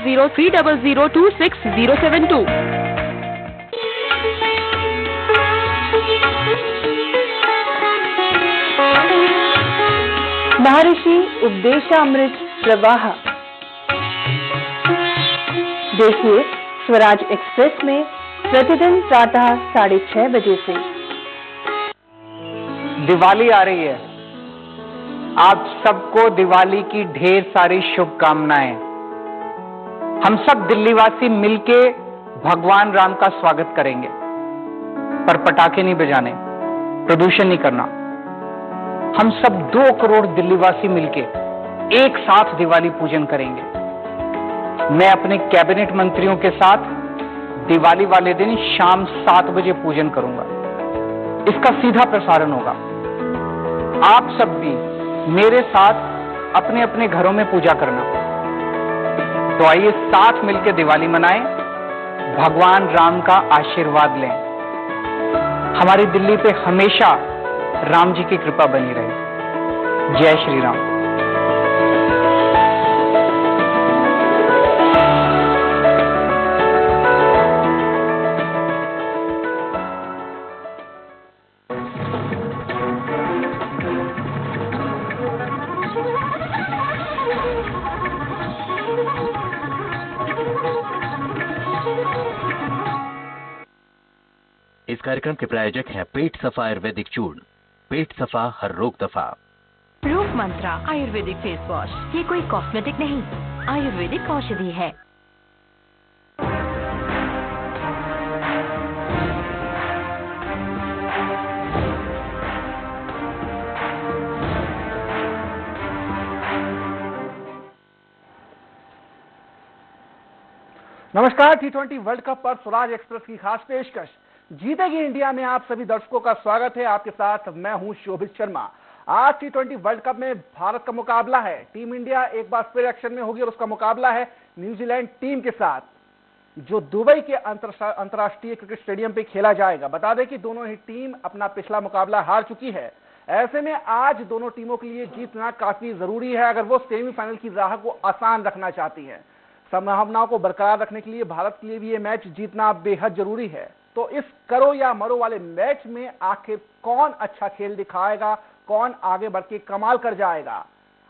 9003002672। महर्षि उपदेशामृत प्रवाह। देखिए स्वराज एक्सप्रेस में प्रतिदिन प्रातः 6:30 बजे से। दिवाली आ रही है, आप सबको दिवाली की ढेर सारी शुभकामनाएं। हम सब दिल्लीवासी मिलके भगवान राम का स्वागत करेंगे, पर पटाखे नहीं बजाने, प्रदूषण नहीं करना। हम सब 2 करोड़ दिल्लीवासी मिलके एक साथ दिवाली पूजन करेंगे। मैं अपने कैबिनेट मंत्रियों के साथ दिवाली वाले दिन शाम 7 बजे पूजन करूंगा। इसका सीधा प्रसारण होगा। आप सब भी मेरे साथ अपने अपने घरों में पूजा करना। तो आइए साथ मिलकर दिवाली मनाएं, भगवान राम का आशीर्वाद लें। हमारी दिल्ली पे हमेशा राम जी की कृपा बनी रहे। जय श्री राम। इस कार्यक्रम के प्रायोजक हैं पेट सफा आयुर्वेदिक चूर्ण। पेट सफा हर रोग दफा। रूप मंत्रा आयुर्वेदिक फेस वॉश, ये कोई कॉस्मेटिक नहीं, आयुर्वेदिक औषधि है। नमस्कार। T20 वर्ल्ड कप पर स्वराज एक्सप्रेस की खास पेशकश जीतेगी इंडिया में आप सभी दर्शकों का स्वागत है। आपके साथ मैं हूं शोभित शर्मा। आज T20 वर्ल्ड कप में भारत का मुकाबला है। टीम इंडिया एक बार फिर एक्शन में होगी और उसका मुकाबला है न्यूजीलैंड टीम के साथ, जो दुबई के अंतर्राष्ट्रीय क्रिकेट स्टेडियम पे खेला जाएगा। बता दें कि दोनों ही टीम अपना पिछला मुकाबला हार चुकी है। ऐसे में आज दोनों टीमों के लिए जीतना काफी जरूरी है अगर वो सेमीफाइनल की राह को आसान रखना चाहती है। संभावनाओं को बरकरार रखने के लिए भारत के लिए भी ये मैच जीतना बेहद जरूरी है। तो इस करो या मरो वाले मैच में आखिर कौन अच्छा खेल दिखाएगा, कौन आगे बढ़ के कमाल कर जाएगा,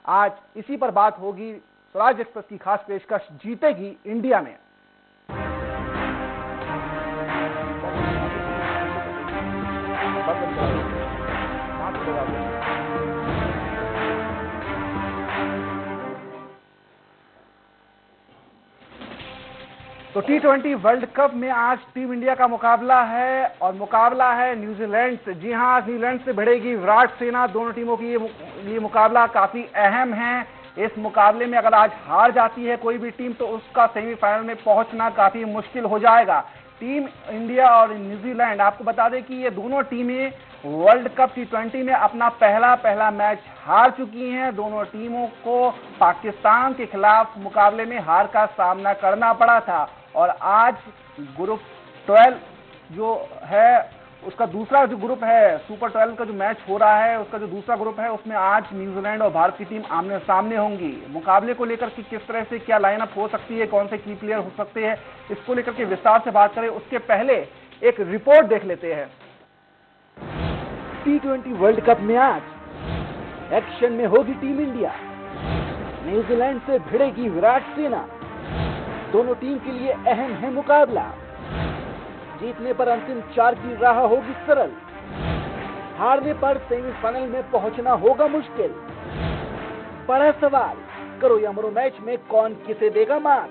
आज इसी पर बात होगी। स्वराज एक्सप्रेस की खास पेशकश जीतेगी इंडिया में। तो T20 वर्ल्ड कप में आज टीम इंडिया का मुकाबला है और मुकाबला है न्यूजीलैंड से। जी हां, न्यूजीलैंड से भिड़ेगी विराट सेना। दोनों टीमों की ये मुकाबला काफी अहम है। इस मुकाबले में अगर आज हार जाती है कोई भी टीम तो उसका सेमीफाइनल में पहुंचना काफी मुश्किल हो जाएगा। टीम इंडिया और न्यूजीलैंड, आपको बता दें कि ये दोनों टीमें वर्ल्ड कप T20 में अपना पहला मैच हार चुकी हैं। दोनों टीमों को पाकिस्तान के खिलाफ मुकाबले में हार का सामना करना पड़ा था और आज ग्रुप 12 जो है उसका दूसरा जो ग्रुप है, सुपर 12 का जो मैच हो रहा है उसका जो दूसरा ग्रुप है, उसमें आज न्यूजीलैंड और भारत की टीम आमने सामने होंगी। मुकाबले को लेकर के किस तरह से क्या लाइनअप हो सकती है, कौन से की प्लेयर हो सकते हैं, इसको लेकर के विस्तार से बात करें उसके पहले एक रिपोर्ट देख लेते हैं। T20 वर्ल्ड कप में आज एक्शन में होगी टीम इंडिया। न्यूजीलैंड से भिड़ेगी विराट सेना। दोनों टीम के लिए अहम है मुकाबला। जीतने पर अंतिम 4 की राह होगी सरल, हारने पर सेमीफाइनल में पहुंचना होगा मुश्किल। बड़ा सवाल, करो या मरो मैच में कौन किसे देगा मात।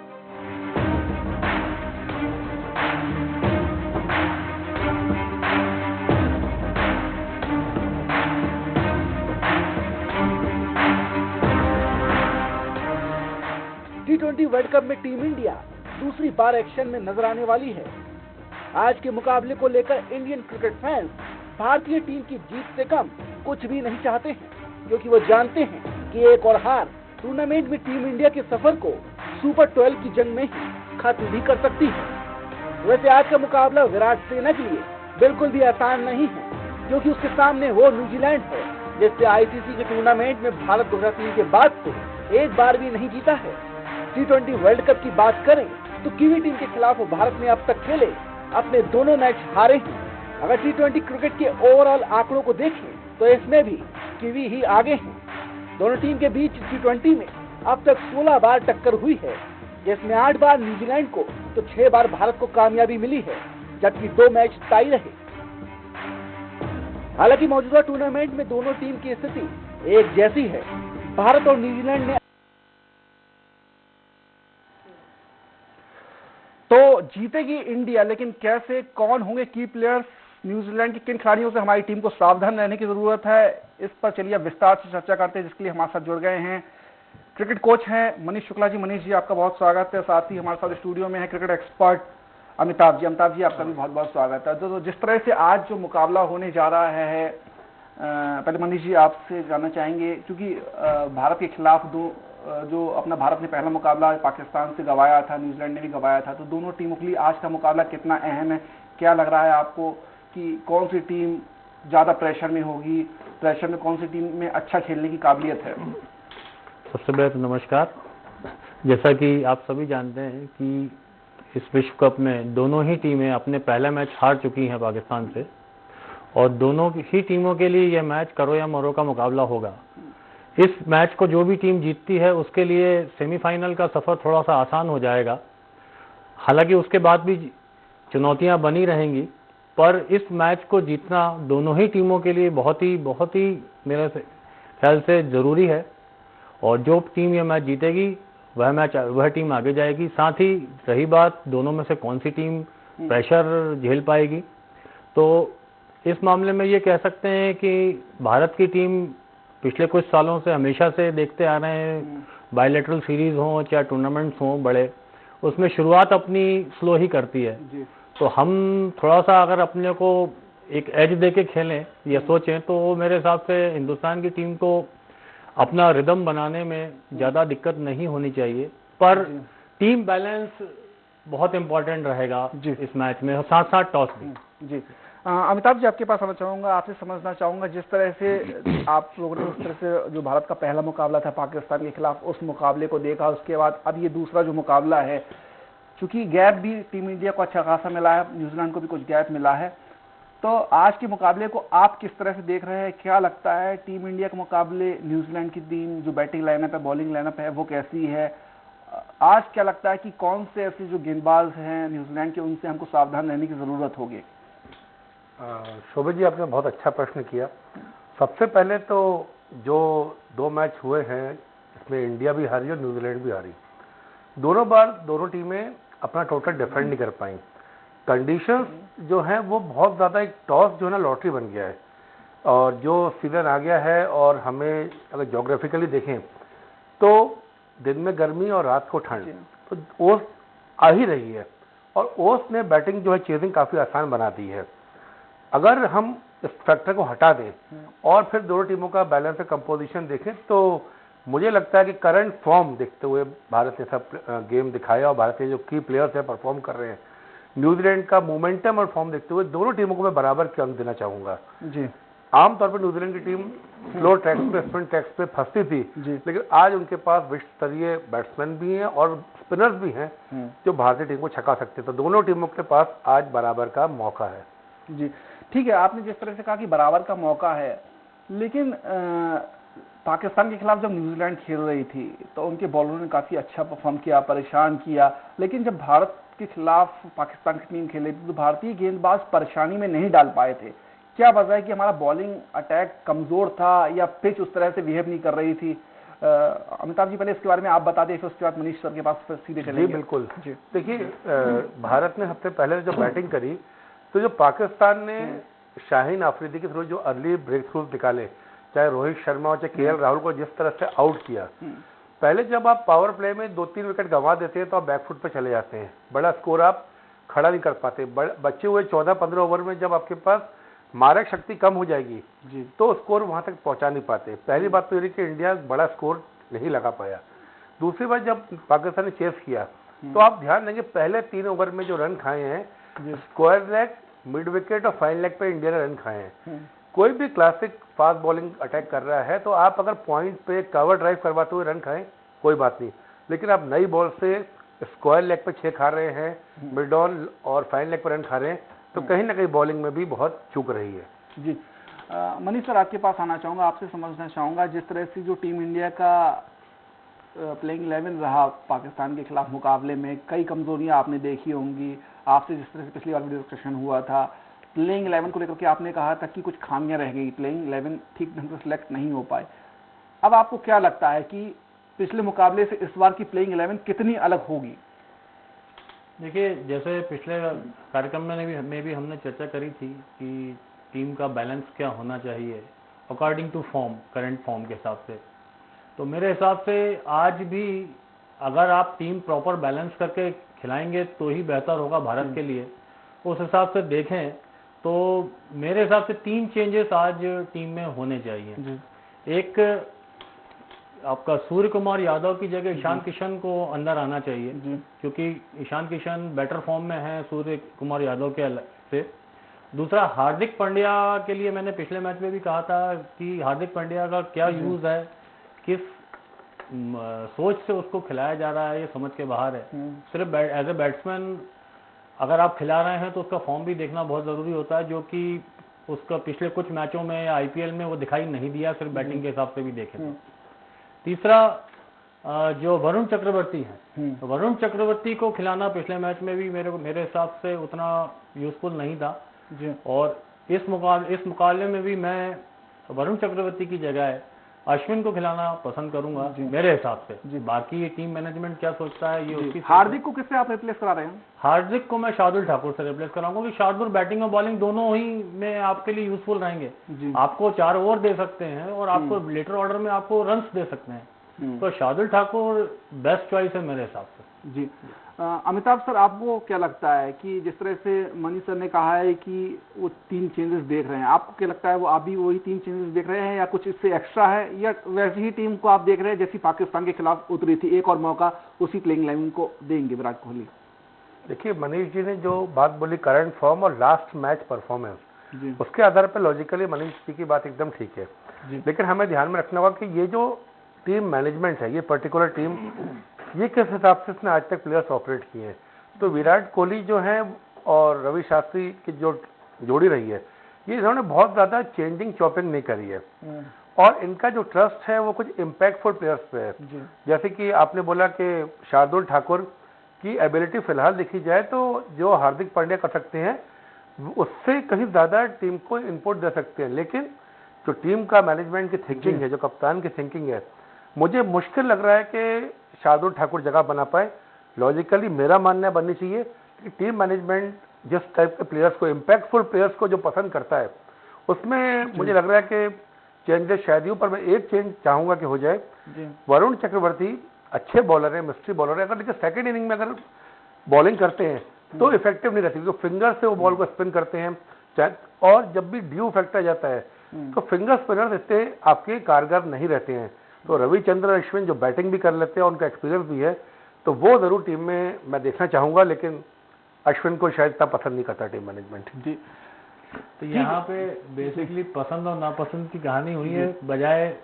T20 वर्ल्ड कप में टीम इंडिया दूसरी बार एक्शन में नजर आने वाली है। आज के मुकाबले को लेकर इंडियन क्रिकेट फैंस भारतीय टीम की जीत से कम कुछ भी नहीं चाहते हैं, क्योंकि वो जानते हैं कि एक और हार टूर्नामेंट में टीम इंडिया के सफर को सुपर 12 की जंग में ही खत्म भी कर सकती है। वैसे आज का मुकाबला विराट सेना के लिए बिल्कुल भी आसान नहीं है, क्योंकि उसके सामने वो न्यूजीलैंड है जिससे आईसीसी के टूर्नामेंट में भारत 2003 के बाद से एक बार भी नहीं जीता है। T20 वर्ल्ड कप की बात करें तो कीवी टीम के खिलाफ भारत ने अब तक खेले अपने दोनों मैच हारे हैं। अगर T20 क्रिकेट के ओवरऑल आंकड़ों को देखें तो इसमें भी कीवी ही आगे हैं। दोनों टीम के बीच T20 में अब तक 16 बार टक्कर हुई है, जिसमें 8 बार न्यूजीलैंड को तो 6 बार भारत को कामयाबी मिली है, जबकि 2 मैच टाई रहे। हालांकि मौजूदा टूर्नामेंट में दोनों टीम की स्थिति एक जैसी है। भारत और न्यूजीलैंड ने तो जीतेगी इंडिया, लेकिन कैसे, कौन होंगे की प्लेयर्स, न्यूजीलैंड के किन खिलाड़ियों से हमारी टीम को सावधान रहने की जरूरत है, इस पर चलिए अब विस्तार से चर्चा करते हैं, जिसके लिए हमारे साथ जुड़ गए हैं क्रिकेट कोच हैं मनीष शुक्ला जी। मनीष जी, आपका बहुत स्वागत है। साथ ही हमारे साथ स्टूडियो में है क्रिकेट एक्सपर्ट अमिताभ जी। अमिताभ जी, आपका भी बहुत बहुत स्वागत है। तो जिस तरह से आज जो मुकाबला होने जा रहा है, पहले मनीष जी आपसे जानना चाहेंगे, क्योंकि भारत के खिलाफ जो अपना भारत ने पहला मुकाबला पाकिस्तान से गंवाया था, न्यूजीलैंड ने भी गंवाया था, तो दोनों टीमों के लिए आज का मुकाबला कितना अहम है? क्या लग रहा है आपको कि कौन सी टीम ज्यादा प्रेशर में होगी, प्रेशर में कौन सी टीम में अच्छा खेलने की काबिलियत है? सबसे पहले तो नमस्कार। जैसा कि आप सभी जानते हैं कि इस विश्व कप में दोनों ही टीमें अपने पहला मैच हार चुकी हैं पाकिस्तान से, और दोनों ही टीमों के लिए यह मैच करो या मरो का मुकाबला होगा। इस मैच को जो भी टीम जीतती है उसके लिए सेमीफाइनल का सफ़र थोड़ा सा आसान हो जाएगा। हालांकि उसके बाद भी चुनौतियां बनी रहेंगी, पर इस मैच को जीतना दोनों ही टीमों के लिए बहुत ही मेरे ख्याल से ज़रूरी है, और जो टीम ये मैच जीतेगी वह टीम आगे जाएगी। साथ ही रही बात दोनों में से कौन सी टीम प्रेशर झेल पाएगी, तो इस मामले में ये कह सकते हैं कि भारत की टीम पिछले कुछ सालों से हमेशा से देखते आ रहे हैं, बायलैटरल सीरीज हो चाहे टूर्नामेंट्स हों बड़े, उसमें शुरुआत अपनी स्लो ही करती है। तो हम थोड़ा सा अगर अपने को एक एज दे के खेलें या सोचें तो मेरे हिसाब से हिंदुस्तान की टीम को अपना रिदम बनाने में ज़्यादा दिक्कत नहीं होनी चाहिए, पर टीम बैलेंस बहुत इंपॉर्टेंट रहेगा इस मैच में, साथ साथ टॉस भी। जी अमिताभ जी, आपके पास आना चाहूँगा, आपसे समझना चाहूँगा, जिस तरह से आप लोगों ने उस तरह से जो भारत का पहला मुकाबला था पाकिस्तान के खिलाफ, उस मुकाबले को देखा, उसके बाद अब ये दूसरा जो मुकाबला है, चूंकि गैप भी टीम इंडिया को अच्छा खासा मिला है, न्यूजीलैंड को भी कुछ गैप मिला है, तो आज के मुकाबले को आप किस तरह से देख रहे हैं? क्या लगता है टीम इंडिया के मुकाबले न्यूजीलैंड की टीम जो बैटिंग लाइनअप है, बॉलिंग लाइनअप है, वो कैसी है? आज क्या लगता है कि कौन से ऐसे जो गेंदबाज हैं न्यूजीलैंड के, उनसे हमको सावधान रहने की जरूरत होगी? शोभित जी, आपने बहुत अच्छा प्रश्न किया। सबसे पहले तो जो 2 मैच हुए हैं इसमें इंडिया भी हारी और न्यूजीलैंड भी हारी। दोनों बार दोनों टीमें अपना टोटल डिफेंड नहीं कर पाई। कंडीशंस जो हैं वो बहुत ज़्यादा, एक टॉस जो है ना लॉटरी बन गया है, और जो सीजन आ गया है, और हमें अगर जोग्राफिकली देखें तो दिन में गर्मी और रात को ठंड, तो ओस आ ही रही है, और ओस ने बैटिंग जो है चेजिंग काफ़ी आसान बना दी है। अगर हम इस फैक्टर को हटा दें और फिर दोनों टीमों का बैलेंस कंपोजिशन देखें तो मुझे लगता है कि करंट फॉर्म देखते हुए भारत ने सब गेम दिखाया, और भारत के जो की प्लेयर्स हैं परफॉर्म कर रहे हैं। न्यूजीलैंड का मोमेंटम और फॉर्म देखते हुए दोनों टीमों को मैं बराबर के अंक देना चाहूंगा। जी, आमतौर पर न्यूजीलैंड की टीम स्लो ट्रैक्स पे, स्पिन ट्रैक्स पे फंसती थी, लेकिन आज उनके पास विश्व स्तरीय बैट्समैन भी हैं और स्पिनर्स भी हैं जो भारतीय टीम को छका सकते हैं। तो दोनों टीमों के पास आज बराबर का मौका है। जी ठीक है, आपने जिस तरह से कहा कि बराबर का मौका है, लेकिन पाकिस्तान के खिलाफ जब न्यूजीलैंड खेल रही थी तो उनके बॉलरों ने काफी अच्छा परफॉर्म किया, परेशान किया, लेकिन जब भारत के खिलाफ पाकिस्तान की टीम खेली थी तो भारतीय गेंदबाज परेशानी में नहीं डाल पाए थे। क्या वजह है कि हमारा बॉलिंग अटैक कमजोर था या पिच उस तरह से बिहेव नहीं कर रही थी? अमिताभ जी, पहले इसके बारे में आप बता दें, फिर उसके बाद मनीष सर के पास सीधे चलेंगे। जी बिल्कुल। देखिए, भारत ने सबसे पहले जब बैटिंग करी तो जो पाकिस्तान ने शाहीन आफरीदी के थ्रू जो अर्ली ब्रेक थ्रू निकाले, चाहे रोहित शर्मा और चाहे केएल राहुल को जिस तरह से आउट किया, पहले जब आप पावर प्ले में 2-3 विकेट गंवा देते हैं तो आप बैकफुट पे चले जाते हैं, बड़ा स्कोर आप खड़ा नहीं कर पाते। बचे हुए 14-15 ओवर में जब आपके पास मारक शक्ति कम हो जाएगी तो स्कोर वहां तक पहुंचा नहीं पाते। पहली बात तो ये कि इंडिया बड़ा स्कोर नहीं लगा पाया। दूसरी बात, जब पाकिस्तान ने चेस किया तो आप ध्यान देंगे पहले 3 ओवर में जो रन खाए हैं, स्क्वायर लेग, मिड विकेट और फाइन लेग पे इंडिया ने रन खाए हैं। कोई भी क्लासिक फास्ट बॉलिंग अटैक कर रहा है तो आप अगर पॉइंट पे कवर ड्राइव करवाते हुए रन खाएं कोई बात नहीं, लेकिन आप नई बॉल से स्क्वायर लेग पे 6 खा रहे हैं, मिड ऑन और फाइन लेग पर रन खा रहे हैं, तो कहीं ना कहीं बॉलिंग में भी बहुत चूक रही है। जी मनीष सर, आपके पास आना चाहूँगा, आपसे समझना चाहूँगा जिस तरह से जो टीम इंडिया का प्लेइंग 11 रहा पाकिस्तान के खिलाफ मुकाबले में, कई कमजोरियां आपने देखी होंगी। आपसे जिस तरह से पिछली बार भी डिस्कशन हुआ था, प्लेइंग 11 को लेकर के आपने कहा था कि कुछ खामियां रह गई, प्लेइंग 11 ठीक ढंग से सिलेक्ट नहीं हो पाए। अब आपको क्या लगता है कि पिछले मुकाबले से इस बार की प्लेइंग 11 कितनी अलग होगी? देखिए, जैसे पिछले कार्यक्रम में भी हमने चर्चा करी थी कि टीम का बैलेंस क्या होना चाहिए according to form, current form के हिसाब से। तो मेरे हिसाब से आज भी अगर आप टीम प्रॉपर बैलेंस करके खिलाएंगे तो ही बेहतर होगा भारत के लिए। उस हिसाब से देखें तो मेरे हिसाब से 3 चेंजेस आज टीम में होने चाहिए। एक, आपका सूर्य कुमार यादव की जगह ईशान किशन को अंदर आना चाहिए, क्योंकि ईशान किशन बेटर फॉर्म में है सूर्य कुमार यादव के से। दूसरा, हार्दिक पांड्या के लिए मैंने पिछले मैच में भी कहा था कि हार्दिक पांड्या का क्या यूज है, किस सोच से उसको खिलाया जा रहा है, ये समझ के बाहर है। सिर्फ एज ए बैट्समैन अगर आप खिला रहे हैं तो उसका फॉर्म भी देखना बहुत ज़रूरी होता है, जो कि उसका पिछले कुछ मैचों में या आईपीएल में वो दिखाई नहीं दिया, सिर्फ बैटिंग के हिसाब से भी देखें तो। तीसरा, जो वरुण चक्रवर्ती हैं, तो वरुण चक्रवर्ती को खिलाना पिछले मैच में भी मेरे हिसाब से उतना यूजफुल नहीं था। और इस मुकाबले में भी मैं वरुण चक्रवर्ती की जगह अश्विन को खिलाना पसंद करूंगा मेरे हिसाब से। बाकी टीम मैनेजमेंट क्या सोचता है ये उसकी। हार्दिक को किससे आप रिप्लेस करा रहे हैं? हार्दिक को मैं शार्दुल ठाकुर से रिप्लेस कराऊंगा, क्योंकि शार्दुल बैटिंग और बॉलिंग दोनों ही में आपके लिए यूजफुल रहेंगे। आपको 4 ओवर दे सकते हैं और आपको लेटर ऑर्डर में आपको रन्स दे सकते हैं, तो शार्दुल ठाकुर बेस्ट चॉइस है मेरे हिसाब से। जी अमिताभ सर, आपको क्या लगता है कि जिस तरह से मनीष सर ने कहा है कि वो 3 चेंजेस देख रहे हैं, आपको क्या लगता है वो अभी वही 3 चेंजेस देख रहे हैं या कुछ इससे एक्स्ट्रा है, या वैसी ही टीम को आप देख रहे हैं जैसी पाकिस्तान के खिलाफ उतरी थी, एक और मौका उसी प्लेइंग 11 को देंगे विराट कोहली? देखिए, मनीष जी ने जो बात बोली करंट फॉर्म और लास्ट मैच परफॉर्मेंस, उसके आधार पर लॉजिकली मनीष जी की बात एकदम ठीक है। लेकिन हमें ध्यान में रखना होगा कि ये जो टीम मैनेजमेंट है, ये पर्टिकुलर टीम, ये किस हिसाब से इसने आज तक प्लेयर्स ऑपरेट किए हैं। तो विराट कोहली जो है और रवि शास्त्री की जो जोड़ी रही है, ये इन्होंने बहुत ज़्यादा चेंजिंग चॉपिंग नहीं करी है, और इनका जो ट्रस्ट है वो कुछ इम्पैक्टफुल प्लेयर्स पे है। जैसे कि आपने बोला कि शार्दुल ठाकुर की एबिलिटी फिलहाल देखी जाए तो जो हार्दिक पांड्या कर सकते हैं उससे कहीं ज़्यादा टीम को इनपुट दे सकते हैं। लेकिन जो टीम का मैनेजमेंट की थिंकिंग है, जो कप्तान की थिंकिंग है, मुझे मुश्किल लग रहा है कि शार्दुल ठाकुर जगह बना पाए। लॉजिकली मेरा मानना बननी चाहिए कि टीम मैनेजमेंट जिस टाइप के प्लेयर्स को, इम्पैक्टफुल प्लेयर्स को जो पसंद करता है, उसमें मुझे लग रहा है कि चेंजेस शायद ही, पर मैं एक चेंज चाहूंगा कि हो जाए। वरुण चक्रवर्ती अच्छे बॉलर है, मिस्ट्री बॉलर है, अगर देखिए सेकेंड इनिंग में अगर बॉलिंग करते हैं तो इफेक्टिव नहीं रहती, क्योंकि फिंगर से वो बॉल को स्पिन करते हैं, और जब भी ड्यू इफेक्ट आ जाता है तो फिंगर स्पिनर्स इतने आपके कारगर नहीं रहते हैं। तो रविचंद्रन अश्विन जो बैटिंग भी कर लेते हैं, उनका एक्सपीरियंस भी है, तो वो जरूर टीम में मैं देखना चाहूंगा, लेकिन अश्विन को शायद इतना पसंद नहीं करता टीम मैनेजमेंट। जी, तो यहाँ पे बेसिकली पसंद और नापसंद की कहानी हुई है, बजाय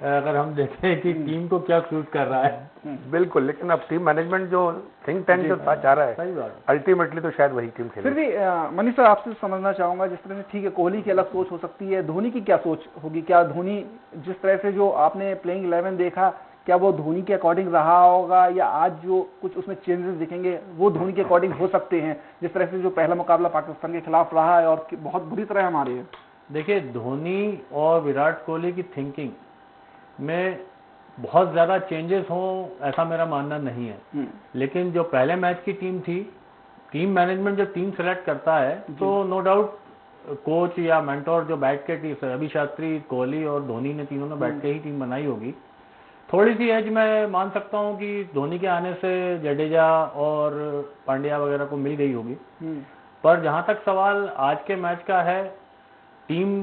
अगर हम देखें कि टीम को क्या सूट कर रहा है। बिल्कुल, लेकिन अब टीम मैनेजमेंट जो थिंक टैंक जो साथ चाह रहा है, अल्टीमेटली तो शायद वही टीम खेले। फिर भी मनीष सर, आपसे समझना चाहूंगा, जिस तरह से ठीक है कोहली की अलग सोच हो सकती है, धोनी की क्या सोच होगी? क्या धोनी जिस तरह से जो आपने प्लेइंग 11 देखा, क्या वो धोनी के अकॉर्डिंग रहा होगा, या आज जो कुछ उसमें चेंजेस दिखेंगे वो धोनी के अकॉर्डिंग हो सकते हैं, जिस तरह से जो पहला मुकाबला पाकिस्तान के खिलाफ रहा है और बहुत बुरी तरह हमारी है? देखिए, धोनी और विराट कोहली की थिंकिंग में बहुत ज़्यादा चेंजेस हों ऐसा मेरा मानना नहीं है। लेकिन जो पहले मैच की टीम थी, टीम मैनेजमेंट जब टीम सेलेक्ट करता है तो नो डाउट कोच या मेंटोर जो बैठ के टीम, रवि शास्त्री, कोहली और धोनी ने तीनों ने बैठ के ही टीम बनाई होगी। थोड़ी सी एज मैं मान सकता हूं कि धोनी के आने से जडेजा और पांड्या वगैरह को मिल गई होगी, पर जहां तक सवाल आज के मैच का है, टीम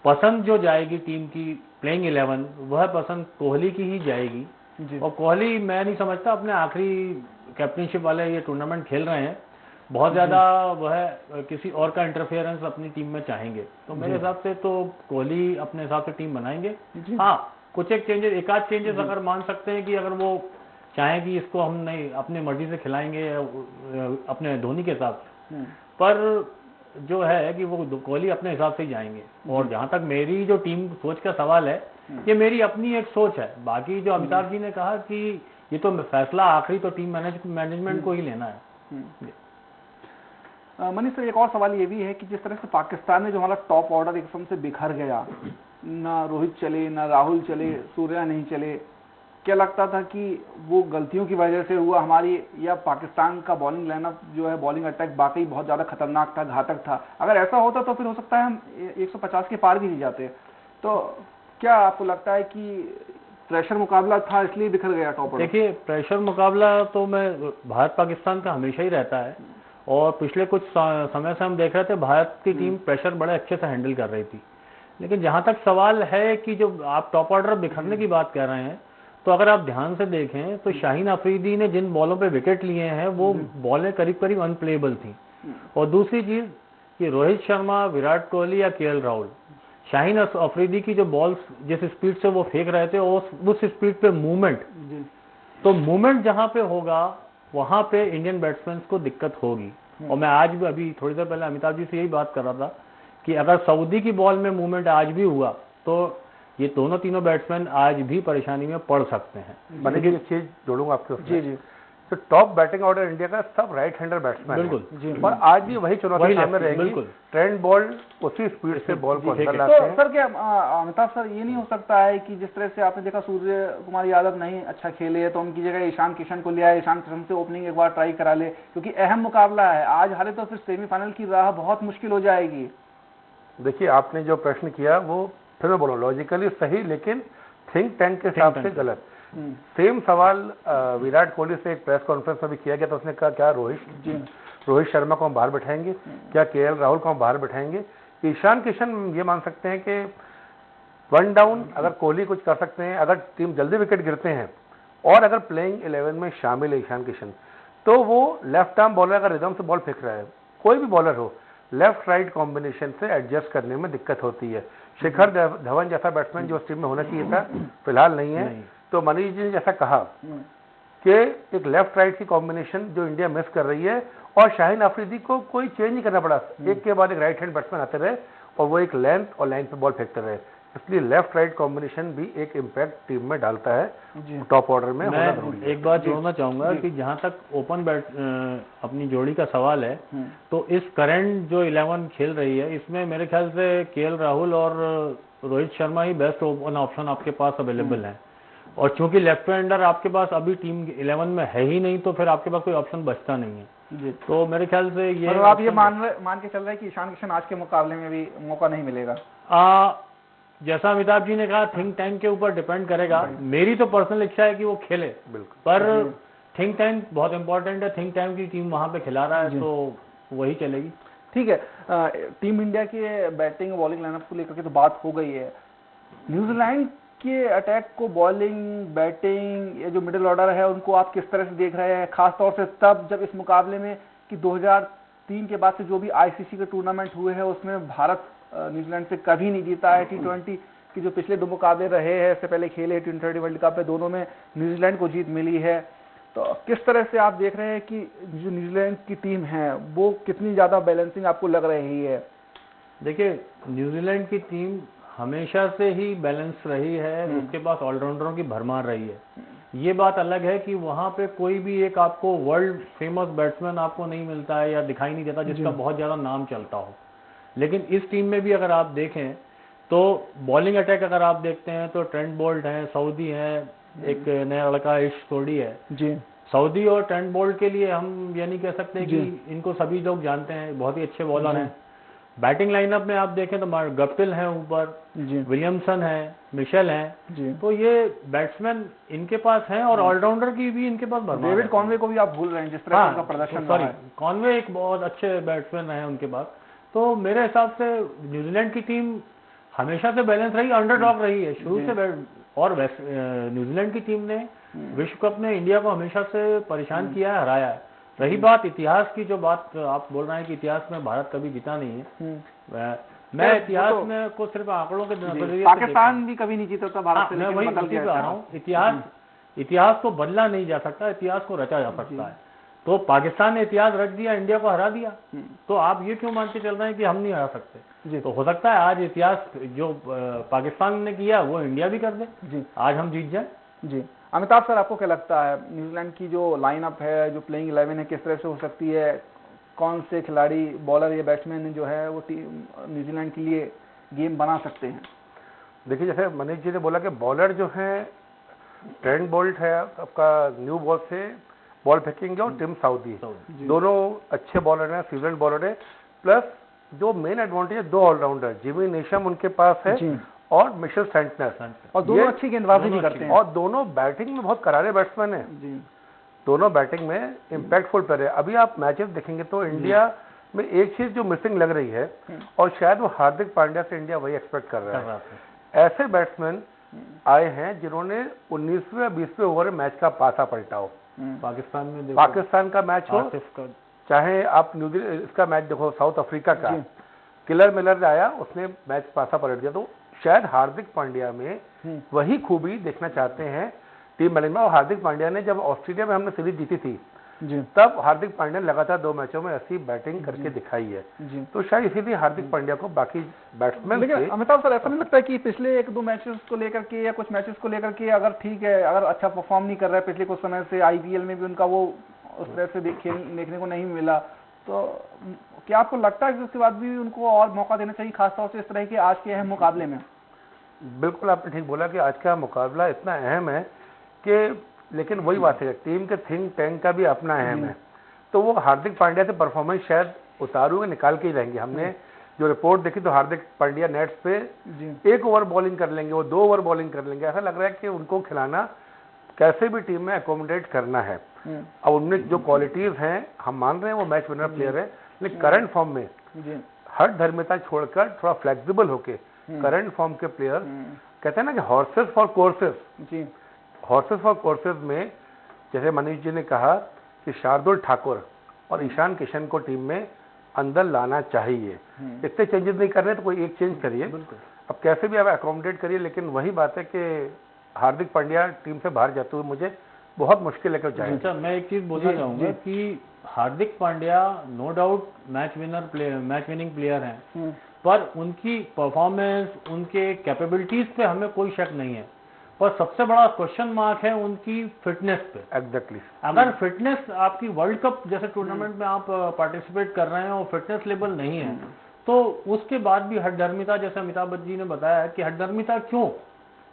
पसंद जो जाएगी टीम की प्लेइंग 11, वह पसंद कोहली की ही जाएगी। और कोहली मैं नहीं समझता अपने आखिरी कैप्टनशिप वाले ये टूर्नामेंट खेल रहे हैं, बहुत ज्यादा वह किसी और का इंटरफेरेंस अपनी टीम में चाहेंगे। तो मेरे हिसाब से तो कोहली अपने हिसाब से टीम बनाएंगे। हाँ, कुछ एक चेंजेस, एक आध चेंजेस अगर मान सकते हैं कि अगर वो चाहे कि इसको हम नहीं अपनी मर्जी से खिलाएंगे अपने धोनी के हिसाब से, पर जो है कि वो कोहली अपने हिसाब से ही जाएंगे। और जहां तक मेरी जो टीम सोच का सवाल है, ये मेरी अपनी एक सोच है। बाकी जो अमिताभ जी ने कहा कि ये तो फैसला आखिरी तो टीम मैनेजमेंट को ही लेना है। मनीष सर, एक और सवाल ये भी है कि जिस तरह से पाकिस्तान में जो हमारा टॉप ऑर्डर एकदम से बिखर गया, ना रोहित चले, ना राहुल चले, सूर्या नहीं चले, क्या लगता था कि वो गलतियों की वजह से हुआ हमारी, या पाकिस्तान का बॉलिंग लाइनअप जो है, बॉलिंग अटैक वाकई बहुत ज़्यादा खतरनाक था, घातक था? अगर ऐसा होता तो फिर हो सकता है हम 150 के पार भी नहीं जाते। तो क्या आपको लगता है कि प्रेशर मुकाबला था इसलिए बिखर गया टॉप ऑर्डर? देखिए, प्रेशर मुकाबला तो मैं भारत पाकिस्तान का हमेशा ही रहता है, और पिछले कुछ समय से हम देख रहे थे भारत की टीम प्रेशर बड़े अच्छे से हैंडल कर रही थी। लेकिन जहां तक सवाल है कि जो आप टॉप ऑर्डर बिखरने की बात कर रहे हैं, तो अगर आप ध्यान से देखें तो शाहीन अफरीदी ने जिन बॉलों पे विकेट लिए हैं वो बॉलें करीब करीब अनप्लेएबल थी। और दूसरी चीज कि रोहित शर्मा, विराट कोहली या केएल राहुल, शाहीन अफरीदी की जो बॉल्स जिस स्पीड से वो फेंक रहे थे उस स्पीड पे मूवमेंट, तो मूवमेंट जहां पे होगा वहां पे इंडियन बैट्समैन को दिक्कत होगी। और मैं आज भी अभी थोड़ी देर पहले अमिताभ जी से यही बात कर रहा था कि अगर सऊदी की बॉल में मूवमेंट आज भी हुआ तो ये दोनों तीनों बैट्समैन आज भी परेशानी में पड़ सकते हैं। मैंने एक चीज जोड़ूंगा आपके उसमें। जी जी। तो टॉप बैटिंग ऑर्डर इंडिया का सब राइट हैंडर बैट्समैन, बिल्कुल, और आज भी वही चुनौती सामने रहेगी। ट्रेंड बॉल उसी स्पीड से बॉल को अंदर लाते हैं। तो सर क्या अमिताभ सर, ये नहीं हो सकता है कि जिस तरह से आपने देखा सूर्य कुमार यादव नहीं अच्छा खेले है तो उनकी जगह ईशान किशन को लिया है, ईशान किशन से ओपनिंग एक बार ट्राई करा ले, क्योंकि अहम मुकाबला है, आज हारे तो फिर सेमीफाइनल की राह बहुत मुश्किल हो जाएगी। देखिए, आपने जो प्रश्न किया वो फिर मैं बोलूँ लॉजिकली सही, लेकिन थिंक टैंक के हिसाब से गलत। सेम सवाल विराट कोहली से एक प्रेस कॉन्फ्रेंस में भी किया गया, तो उसने कहा क्या रोहित शर्मा को हम बाहर बैठाएंगे, क्या केएल राहुल को हम बाहर बैठाएंगे? ईशान किशन ये मान सकते हैं कि वन डाउन अगर कोहली कुछ कर सकते हैं, अगर टीम जल्दी विकेट गिरते हैं और अगर प्लेइंग 11 में शामिल है ईशान किशन, तो वो लेफ्ट आर्म बॉलर अगर रिदम से बॉल फेंक रहा है, कोई भी बॉलर हो, लेफ्ट राइट कॉम्बिनेशन से एडजस्ट करने में दिक्कत होती है। शिखर धवन जैसा बैट्समैन जो उस टीम में होना चाहिए था, फिलहाल नहीं है। तो मनीष जी ने जैसा कहा कि एक लेफ्ट राइट की कॉम्बिनेशन जो इंडिया मिस कर रही है, और शाहीन अफरीदी को कोई चेंज नहीं करना पड़ा, एक के बाद एक राइट हैंड बैट्समैन आते रहे और वो एक लेंथ और लाइन पे बॉल फेंकते रहे, इसलिए लेफ्ट राइट कॉम्बिनेशन भी एक इम्पैक्ट टीम में डालता है। टॉप ऑर्डर में होना जरूरी है। एक बात जोड़ना चाहूंगा कि जहां तक ओपन अपनी जोड़ी का सवाल है, तो इस करंट जो 11 खेल रही है इसमें मेरे ख्याल से केएल राहुल और रोहित शर्मा ही बेस्ट ओपन ऑप्शन आपके पास अवेलेबल है। और चूंकि लेफ्ट हैंडर आपके पास अभी टीम 11 में है ही नहीं, तो फिर आपके पास कोई ऑप्शन बचता नहीं है। तो मेरे ख्याल से ये आप ये मान के चल रहे हैं कि ईशान किशन आज के मुकाबले में भी मौका नहीं मिलेगा? जैसा अमिताभ जी ने कहा, थिंक टैंक के ऊपर डिपेंड करेगा। मेरी तो पर्सनल इच्छा है कि वो खेले, पर थिंक टैंक बहुत इंपॉर्टेंट है। थिंक टैंक की टीम वहां पे खिला रहा है, तो वही चलेगी। ठीक है, टीम इंडिया के बैटिंग और बॉलिंग लाइनअप को लेकर के तो बात हो गई है। न्यूजीलैंड के अटैक को, बॉलिंग, बैटिंग, ये जो मिडिल ऑर्डर है, उनको आप किस तरह से देख रहे हैं, खासतौर से तब जब इस मुकाबले में कि 2003 के बाद से जो भी आईसीसी के टूर्नामेंट हुए हैं उसमें भारत न्यूजीलैंड से कभी नहीं जीता है। T20 की जो पिछले 2 मुकाबले रहे हैं, इससे पहले खेले T20 वर्ल्ड कप में, दोनों में न्यूजीलैंड को जीत मिली है। तो किस तरह से आप देख रहे हैं कि जो न्यूजीलैंड की टीम है वो कितनी ज्यादा बैलेंसिंग आपको लग रही है? देखिए, न्यूजीलैंड की टीम हमेशा से ही बैलेंस रही है, उसके पास ऑलराउंडरों की भरमार रही है। ये बात अलग है कि वहां पे कोई भी एक आपको वर्ल्ड फेमस बैट्समैन आपको नहीं मिलता है या दिखाई नहीं देता जिसका बहुत ज्यादा नाम चलता हो। लेकिन इस टीम में भी अगर आप देखें तो बॉलिंग अटैक अगर आप देखते हैं तो ट्रेंट बोल्ट है, सऊदी है, एक नया लड़का इश सोडी है जी। सऊदी और ट्रेंट बोल्ट के लिए हम ये नहीं कह सकते कि इनको सभी लोग जानते हैं, बहुत ही अच्छे बॉलर हैं। बैटिंग लाइनअप में आप देखें तो गप्टिल है ऊपर, विलियमसन है, मिशेल है, तो ये बैट्समैन इनके पास हैं और ऑलराउंडर की भी इनके पास भरमार है। डेविड कॉनवे को भी आप भूल रहे हैं, जिस तरह उनका प्रदर्शन रहा है। कॉनवे एक बहुत अच्छे बैट्समैन है उनके पास। तो मेरे हिसाब से न्यूजीलैंड की टीम हमेशा से बैलेंस रही, अंडरडॉग रही है शुरू से। और न्यूजीलैंड की टीम ने विश्व कप में इंडिया को हमेशा से परेशान किया है, हराया है। रही बात इतिहास की, जो बात आप बोल रहे हैं कि इतिहास में भारत कभी जीता नहीं है, मैं इतिहास में को सिर्फ आंकड़ों के नजरिए पाकिस्तान भी कभी नहीं जीता था भारत से, मैं वही बता रहा हूँ। इतिहास को बदला नहीं जा सकता, इतिहास को रचा जा सकता है। तो पाकिस्तान ने इतिहास रच दिया, इंडिया को हरा दिया, तो आप ये क्यों मान के चल रहे हैं कि हम नहीं हरा सकते? तो हो सकता है आज इतिहास जो पाकिस्तान ने किया वो इंडिया भी कर दे जी, आज हम जीत जाए। जी अमिताभ सर, आपको क्या लगता है न्यूजीलैंड की जो लाइनअप है, जो प्लेइंग 11 है, किस तरह से हो सकती है? कौन से खिलाड़ी, बॉलर या बैट्समैन जो है वो न्यूजीलैंड के लिए गेम बना सकते हैं? देखिए, जैसे मनीष जी ने बोला कि बॉलर जो है ट्रेंट बोल्ट है आपका न्यू बॉल से बॉल फेंकेंगे और टिम साउदी, दोनों अच्छे बॉलर हैं, सीजन बॉलर है। प्लस जो मेन एडवांटेज है, दो ऑलराउंडर जिमी नेशम उनके पास है और मिशेल सेंटनर, और दोनों अच्छी गेंदबाजी भी करते हैं, और दोनों बैटिंग में बहुत करारे बैट्समैन हैं। दोनों बैटिंग में इम्पैक्टफुल प्लेयर है। अभी आप मैचेस देखेंगे तो इंडिया में एक चीज जो मिसिंग लग रही है, और शायद वो हार्दिक पांड्या से इंडिया वही एक्सपेक्ट कर रहा है। ऐसे बैट्समैन आए हैं जिन्होंने 19वें या 20वें ओवर में मैच का पासा पलटा हो। पाकिस्तान का मैच हो, चाहे आप न्यूजीलैंड इसका मैच देखो, साउथ अफ्रीका का किलर मिलर आया, उसने मैच पासा पलट दिया। तो शायद हार्दिक पांड्या में वही खूबी देखना चाहते हैं टीम मैनेजमेंट। और हार्दिक पांड्या ने जब ऑस्ट्रेलिया में हमने सीरीज जीती थी तब हार्दिक पांड्या ने लगातार 2 मैचों में ऐसी बैटिंग करके दिखाई है। तो शायद इसीलिए हार्दिक पांड्या को बाकी बैट्समैन। लेकिन अमिताभ सर, ऐसा नहीं लगता है कि पिछले 1-2 मैचेस को लेकर के या कुछ मैचेस को लेकर के, अगर ठीक है, अगर अच्छा परफॉर्म नहीं कर रहा है पिछले कुछ समय से, आईपीएल में भी उनका वो उस तरह से देखने को नहीं मिला, तो क्या आपको लगता है कि उसके बाद भी उनको और मौका देना चाहिए, खासतौर से इस तरह के आज के अहम मुकाबले में? बिल्कुल, आपने ठीक बोला कि आज का मुकाबला इतना अहम है कि, लेकिन वही बात है, टीम के थिंक टैंक का भी अपना अहम है। तो वो हार्दिक पांड्या से परफॉर्मेंस शायद उतारूंगे, निकाल के ही रहेंगे। हमने जो रिपोर्ट देखी तो हार्दिक पांड्या नेट्स पे 1 ओवर बॉलिंग कर लेंगे, वो 2 ओवर बॉलिंग कर लेंगे। ऐसा लग रहा है कि उनको खिलाना कैसे भी टीम में अकोमोडेट करना है। अब उनमें जो क्वालिटीज हैं, हम मान रहे हैं वो मैच विनर प्लेयर है, लेकिन करंट फॉर्म में हर धर्मिता छोड़कर थोड़ा फ्लेक्सिबल होके करंट फॉर्म के प्लेयर, कहते हैं ना कि horses for courses, horses for courses में जैसे मनीष जी ने कहा कि शार्दुल ठाकुर और ईशान किशन को टीम में अंदर लाना चाहिए। इतने चेंजेस नहीं कर रहे तो कोई एक चेंज करिए, अब कैसे भी आप अकोमोडेट करिए। लेकिन वही बात है कि हार्दिक पांड्या टीम से बाहर जाते हुए मुझे बहुत मुश्किल लेकर जाए। अच्छा, मैं एक चीज बोलना चाहूंगा कि Hardik Pandya no doubt match winning player हैं, पर उनकी परफॉर्मेंस, उनके कैपेबिलिटीज पे हमें कोई शक नहीं है, पर सबसे बड़ा क्वेश्चन मार्क है उनकी फिटनेस पे। एग्जैक्टली। अगर फिटनेस आपकी वर्ल्ड कप जैसे टूर्नामेंट में आप पार्टिसिपेट कर रहे हैं और फिटनेस लेवल नहीं है, तो उसके बाद भी हठधर्मिता, जैसे अमिताभ जी ने बताया कि हठधर्मिता क्यों?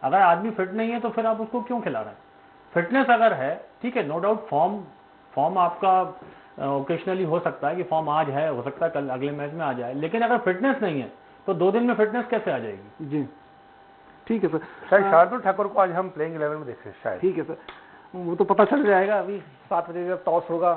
अगर आदमी फिट नहीं है तो फिर आप उसको क्यों खिला रहे हैं? फिटनेस अगर है, ठीक है, नो डाउट फॉर्म आपका ओकेशनली हो सकता है कि फॉर्म आज है, हो सकता है कल अगले मैच में आ जाए, लेकिन अगर फिटनेस नहीं है तो 2 दिन में फिटनेस कैसे आ जाएगी? जी ठीक है सर। शायद शार्दुल ठाकुर को आज हम प्लेइंग 11 में देखें शायद। ठीक है सर, वो तो पता चल जाएगा अभी 7 बजे जब टॉस होगा।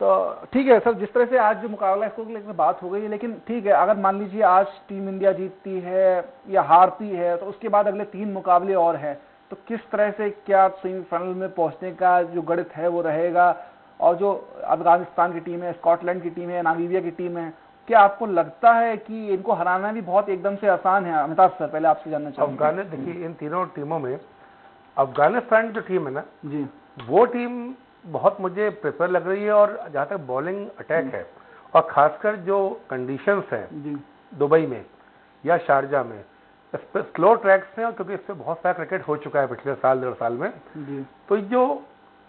तो ठीक है सर, जिस तरह से आज जो मुकाबला है इसको लेकर बात हो गई है, लेकिन ठीक है, अगर मान लीजिए आज टीम इंडिया जीतती है या हारती है तो उसके बाद अगले 3 मुकाबले और हैं, तो किस तरह से क्या सेमीफाइनल में पहुंचने का जो गणित है वो रहेगा? और जो अफगानिस्तान की टीम है, स्कॉटलैंड की टीम है, नामीबिया की टीम है, क्या आपको लगता है कि इनको हराना भी बहुत एकदम से आसान है? अमिताभ सर, पहले आपसे जानना चाहूंगा। देखिए, इन तीनों टीमों में अफगानिस्तान जो टीम है ना जी, वो टीम बहुत मुझे प्रिपेयर लग रही है। और जहाँ तक बॉलिंग अटैक है, और खासकर जो कंडीशंस हैं दुबई में या शारजा में, इस पर स्लो ट्रैक्स हैं, और क्योंकि इस पर बहुत सारा क्रिकेट हो चुका है पिछले साल 1.5 साल में, तो जो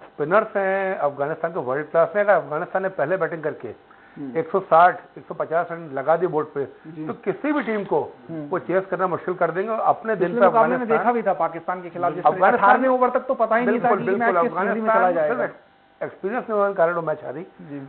स्पिनर्स हैं अफगानिस्तान के वर्ल्ड क्लास हैं। अगर अफगानिस्तान ने पहले बैटिंग करके 160-150 रन लगा दिए बोर्ड पे, तो किसी भी टीम को वो चेस करना मुश्किल कर देंगे। और अपने दिन पे अफगानिस्तान देखा भी था पाकिस्तान के खिलाफ, 18वें ओवर तक तो पता ही नहीं था कि मैच किस स्थिति में चला जाएगा। एक्सपीरियंस नहीं होने के कारण वो मैच हारी।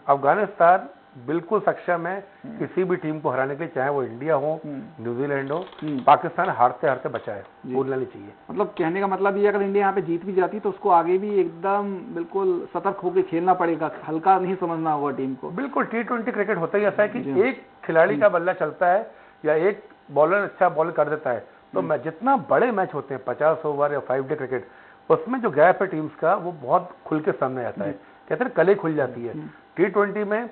अफगानिस्तान बिल्कुल सक्षम है किसी भी टीम को हराने के लिए, चाहे वो इंडिया हो, न्यूजीलैंड हो। पाकिस्तान हारते हारते बचा है, भूलना नहीं चाहिए। मतलब कहने का मतलब ये, अगर इंडिया यहाँ पे जीत भी जाती तो उसको आगे भी एकदम बिल्कुल सतर्क होकर खेलना पड़ेगा, हल्का नहीं समझना होगा टीम को। बिल्कुल, T20 क्रिकेट होता ही ऐसा है कि एक खिलाड़ी का बल्ला चलता है या एक बॉलर अच्छा बॉल कर देता है, तो जितना बड़े मैच होते हैं 50 ओवर या 5 डे क्रिकेट, उसमें जो गैप है टीम्स का वो बहुत खुल के सामने आता है। कहते हैं कले खुल जाती है। T20 में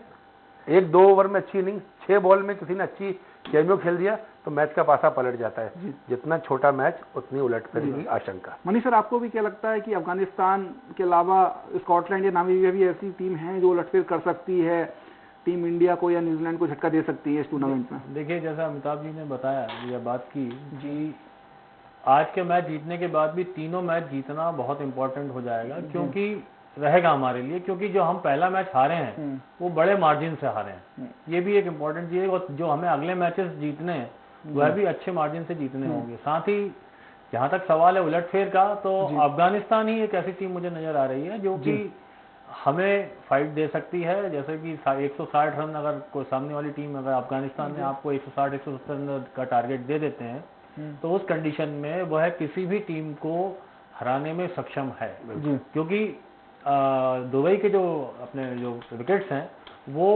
1-2 ओवर में अच्छी इनिंग, 6 बॉल में किसी ने अच्छी कैमियो खेल दिया, तो मैच का पासा पलट जाता है। जितना छोटा मैच उतनी उलटफेर की आशंका। मनीष सर, आपको भी क्या लगता है कि अफगानिस्तान के अलावा स्कॉटलैंड या नामीबिया भी ऐसी टीम है जो उलटफेर कर सकती है, टीम इंडिया को या न्यूजीलैंड को झटका दे सकती है इस टूर्नामेंट में? देखिए, जैसा अमिताभ जी ने बताया, यह बात की कि आज के मैच जीतने के बाद भी तीनों मैच जीतना बहुत इंपॉर्टेंट हो जाएगा, क्योंकि रहेगा हमारे लिए, क्योंकि जो हम पहला मैच हारे हैं वो बड़े मार्जिन से हारे हैं। ये भी एक इम्पोर्टेंट चीज है, और जो हमें अगले मैचेस जीतने हैं वह भी अच्छे मार्जिन से जीतने होंगे। साथ ही जहां तक सवाल है उलटफेर का, तो अफगानिस्तान ही एक ऐसी टीम मुझे नजर आ रही है जो कि हमें फाइट दे सकती है। जैसे कि 160 रन अगर कोई सामने वाली टीम, अगर अफगानिस्तान ने आपको 160-170 रन का टारगेट दे देते हैं, तो उस कंडीशन में वह किसी भी टीम को हराने में सक्षम है, क्योंकि दुबई के जो अपने जो विकेट्स हैं वो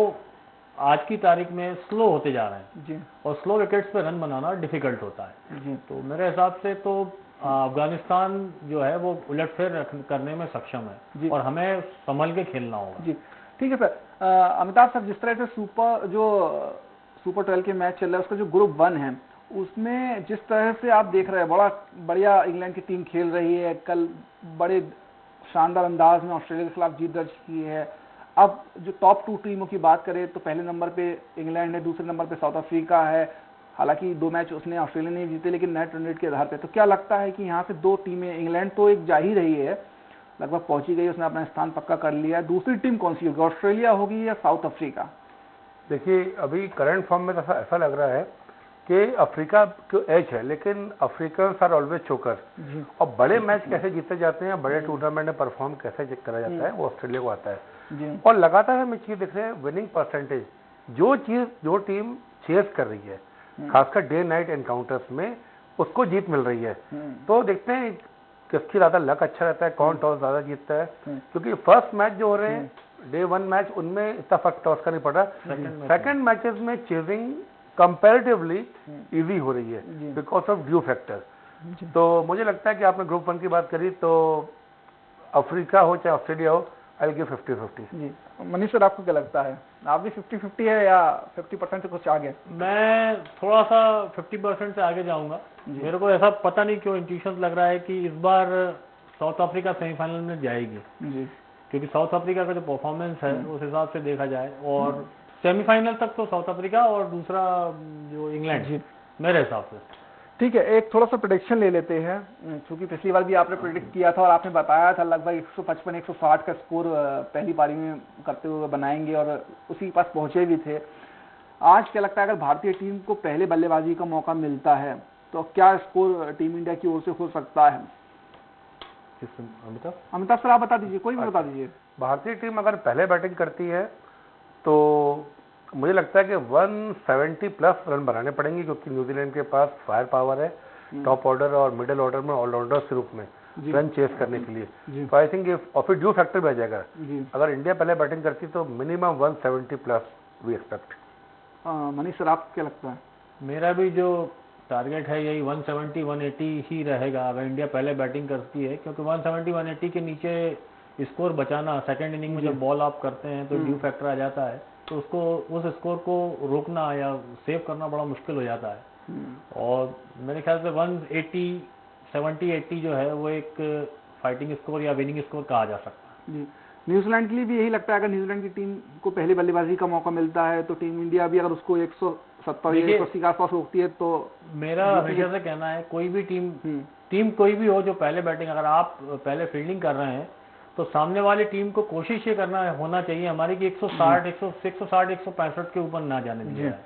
आज की तारीख में स्लो होते जा रहे हैं, और स्लो विकेट्स पे रन बनाना डिफिकल्ट होता है। तो मेरे हिसाब से तो अफगानिस्तान जो है वो उलटफेर करने में सक्षम है, और हमें संभल के खेलना होगा। ठीक है सर। अमिताभ सर, जिस तरह से सुपर 12 के मैच चल रहा है, उसका जो ग्रुप 1 है, उसमें जिस तरह से आप देख रहे हैं, बड़ा बढ़िया इंग्लैंड की टीम खेल रही है, कल बड़े शानदार अंदाज में ऑस्ट्रेलिया के खिलाफ जीत दर्ज की है। अब जो टॉप 2 टीमों की बात करें तो पहले नंबर पे इंग्लैंड है, दूसरे नंबर पे साउथ अफ्रीका है। हालांकि 2 मैच उसने ऑस्ट्रेलिया ने जीते, लेकिन नेट रन रेट के आधार पे। तो क्या लगता है कि यहाँ से 2 टीमें, इंग्लैंड तो एक जा ही रही है, लगभग पहुंची गई, उसने अपना स्थान पक्का कर लिया है, दूसरी टीम कौन सी होगी, ऑस्ट्रेलिया होगी या साउथ अफ्रीका? देखिए, अभी करंट फॉर्म में ऐसा लग रहा है कि अफ्रीका को एज है, लेकिन अफ्रीकन्स आर ऑलवेज चोकर। और बड़े मैच कैसे जीते जाते हैं, बड़े टूर्नामेंट में परफॉर्म कैसे करा जाता है, वो ऑस्ट्रेलिया को आता है। और लगातार हम एक चीज देख रहे हैं, विनिंग परसेंटेज, जो टीम चेस कर रही है, खासकर डे नाइट एनकाउंटर्स में, उसको जीत मिल रही है। तो देखते हैं किसकी ज्यादा लक अच्छा रहता है, कौन टॉस ज्यादा जीतता है, क्योंकि फर्स्ट मैच जो हो रहे हैं, डे 1 मैच, उनमें इतना फर्क टॉस का नहीं पड़ रहा। सेकंड मैचेस में चेजिंग कंपैरेटिवली इजी हो रही है बिकॉज ऑफ ड्यू फैक्टर। तो मुझे लगता है कि आपने ग्रुप 1 की बात करी, तो अफ्रीका हो चाहे ऑस्ट्रेलिया हो, आई विल गिव 50-50। जी मनीष सर, आपको क्या लगता है, आप भी 50-50 है या 50% से कुछ आगे? मैं थोड़ा सा 50% से आगे जाऊंगा। मेरे को ऐसा पता नहीं क्यों इंट्यूशन लग रहा है कि इस बार साउथ अफ्रीका सेमीफाइनल में जाएगी, क्योंकि साउथ अफ्रीका का जो परफॉर्मेंस है उस हिसाब से देखा जाए, और सेमीफाइनल तक तो साउथ अफ्रीका और दूसरा जो इंग्लैंड, मेरे हिसाब से। ठीक है, एक थोड़ा सा प्रेडिक्शन ले लेते हैं, क्योंकि पिछली बार भी आपने प्रेडिक्ट किया था और आपने बताया था लगभग 155-160 का स्कोर पहली पारी में करते हुए बनाएंगे, और उसी के पास पहुंचे भी थे। आज क्या लगता है, अगर भारतीय टीम को पहले बल्लेबाजी का मौका मिलता है तो क्या स्कोर टीम इंडिया की ओर से हो सकता है? अमिताभ सर, आप बता दीजिए, कोई भी बता दीजिए। भारतीय टीम अगर पहले बैटिंग करती है तो मुझे लगता है कि 170 प्लस रन बनाने पड़ेंगे, क्योंकि न्यूजीलैंड के पास फायर पावर है टॉप ऑर्डर और मिडिल ऑर्डर में ऑलराउंडर्स के रूप में रन चेस करने के लिए। तो आई थिंक और फिर ड्यू फैक्टर भी आ जाएगा। अगर इंडिया पहले बैटिंग करती तो minimum 170 plus we expect. Manish sir, आप क्या लगता है? मेरा भी जो टारगेट है यही 170-180 ही रहेगा अगर इंडिया पहले बैटिंग करती है, क्योंकि 170-180 के नीचे स्कोर बचाना, सेकंड इनिंग में जब बॉल आप करते हैं तो ड्यू फैक्टर आ जाता है, तो उसको उस स्कोर को रोकना या सेव करना बड़ा मुश्किल हो जाता है। और मेरे ख्याल से 180, 70-80 जो है वो एक फाइटिंग स्कोर या विनिंग स्कोर कहा जा सकता है। न्यूजीलैंड के लिए भी यही लगता है, अगर न्यूजीलैंड की टीम को पहले बल्लेबाजी का मौका मिलता है तो टीम इंडिया भी अगर उसको 170 या 180 के आसपास रोकती है तो? मेरा हमेशा से कहना है, कोई भी टीम कोई भी हो जो पहले बैटिंग, अगर आप पहले फील्डिंग कर रहे हैं तो सामने वाली टीम को कोशिश ये करना होना चाहिए हमारी कि 160, 165 के ऊपर ना जाने दिया है,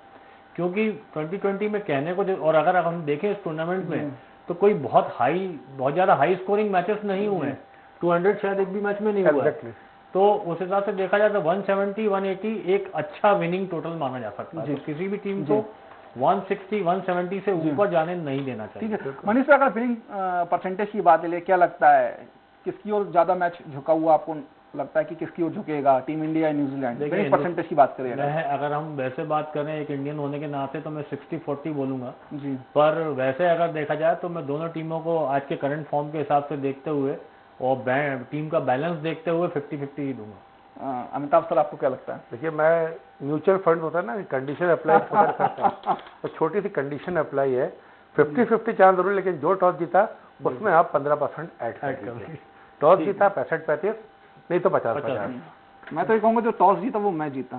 क्योंकि 2020 में कहने को और अगर हम देखें इस टूर्नामेंट में तो कोई बहुत ज्यादा हाई स्कोरिंग मैचेस नहीं हुए हैं, 200 शायद एक भी मैच में नहीं हुआ है। तो उस हिसाब से देखा जाए तो 170-180 एक अच्छा विनिंग टोटल माना जा सकता है। तो किसी भी टीम को 160-170 से ऊपर जाने नहीं देना चाहिए। ठीक है मनीष सर, अगर विनिंग परसेंटेज की बात ले, क्या लगता है किसकी ओर ज्यादा मैच झुका हुआ आपको लगता है कि किसकी ओर झुकेगा, टीम इंडिया या न्यूजीलैंड? विनिंग परसेंटेज की बात करें अगर हम वैसे बात करें एक इंडियन होने के नाते तो मैं 60-40 बोलूंगा जी, पर वैसे अगर देखा जाए तो मैं दोनों टीमों को आज के करंट फॉर्म के हिसाब से देखते हुए और टीम का बैलेंस देखते हुए 50-50 ही दूंगा। अमिताभ सर आपको क्या लगता है? देखिए, मैं म्यूचुअल फंड होता है ना, कंडीशन अप्लाई छोटा करता है, तो छोटी सी कंडीशन अप्लाई है, 50-50 चांस जरूर, लेकिन जो टॉस जीता उसमें आप 15% ऐड कर दीजिए। टॉस जीता 65-35, नहीं तो 50-50। मैं तो ये कहूंगा जो टॉस जीता वो मैं जीता।